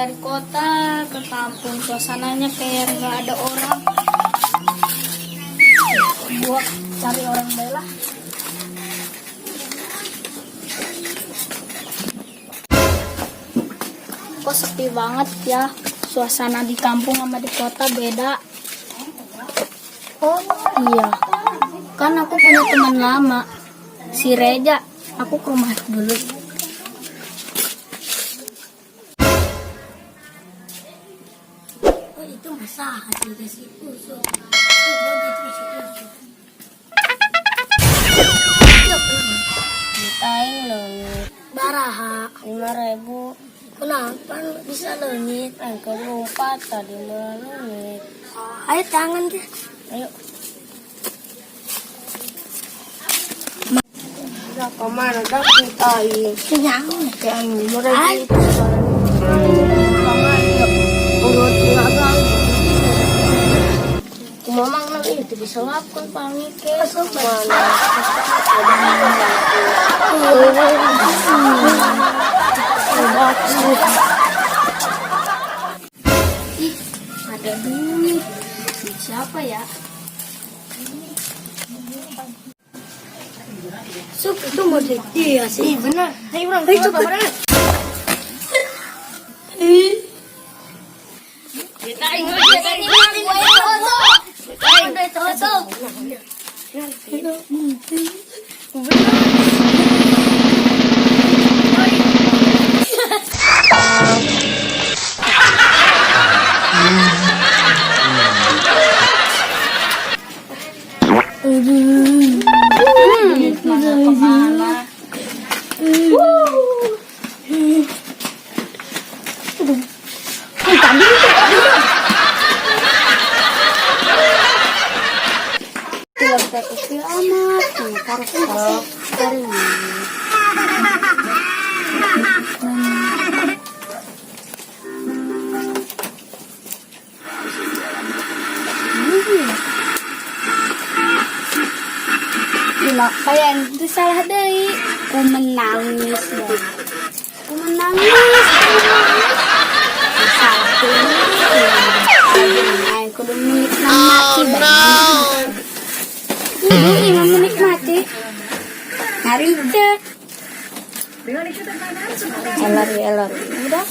Dari kota ke kampung, suasananya kayak nggak ada orang. Buat cari orang bela. Kok sepi banget ya, suasana di kampung sama di kota beda. Oh iya, kan aku punya teman lama, si Reja. Aku ke rumah dulu. Itu masa hasil dari situ Ditain langit baraha 5.000. kenapa bisa langit Yang kelompat tadi langit. ayo tangan ke Ayo. udah kemana dah kita kenyang Yang ayo urut lagang. Kumamang nang itu bisa lakukan pamikir mana. Ih, ada duit. Siapa ya? sup itu mau iya sih Benar. Ayo orang. ayo cepet Kita ingat ini kecil amat tuh kalau dari gila kayak itu salah deh. Ku menangis deh. Ku menangis. Satu ini kudu menikmati banget. Ini menikmati. Hari cek. Elor. Udah.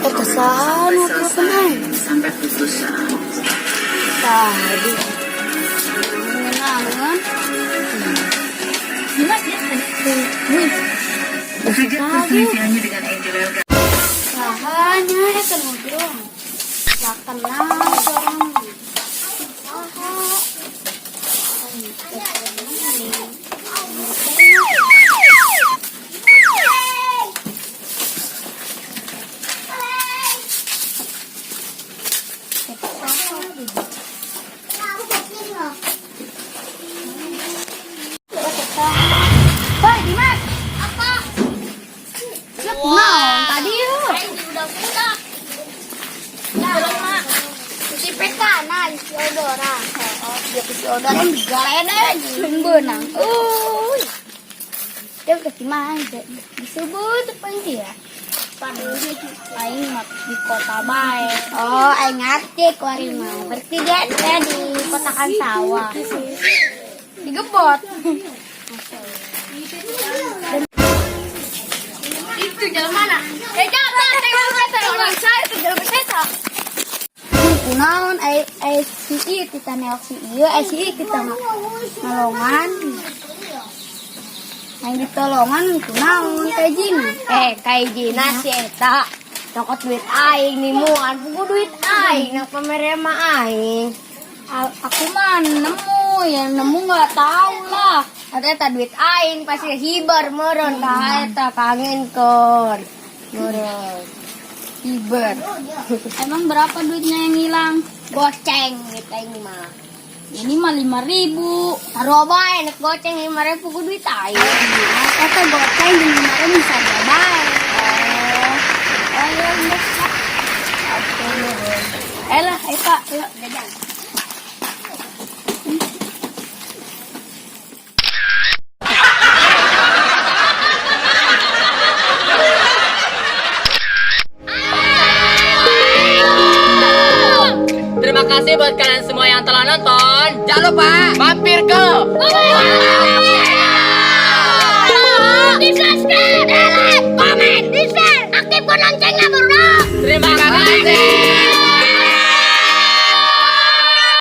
Kekesahan apa penang? Sampai putusan. Tadi. Menyenangkan. Sejak perselisihannya dengan Angel Elga. Sahanya kan ngobrol. Gak kenal seorang. Hei Dimas, apa? Nah, tadi yuk. Udah. Nah, si Petana, si Odora. Dia si Odora yang digalene benang. Dia ke mana? Disebut apa ini ya? Aing di kota bae. Oh, aing ngerti kuari mah. Berarti dia di kota kan sawah. Digebot. Itu jalan mana? Jalan orang saya itu jalan bersesa. Kunaon si kita neok si ieu si kita nolongan. Yang ditolongan itu naon kayak gini. Kayak Gina si Eta. Tokot duit aing nih muan. Pugu duit aing. Nang pamerema aing. Aku mah nemu, yang nemu nggak tahu lah. Eta duit aing pasti hibar meureun ka Eta kangen kon. Meureun. Hibar. Emang berapa duitnya yang hilang? Goceng gitu aing mah. Ini mah 5.000. Taruh bae nek goceng 5.000 ku duit aing. Kata goceng di 5.000 bisa baik. Ayo, Elah, Eka, yuk jajan.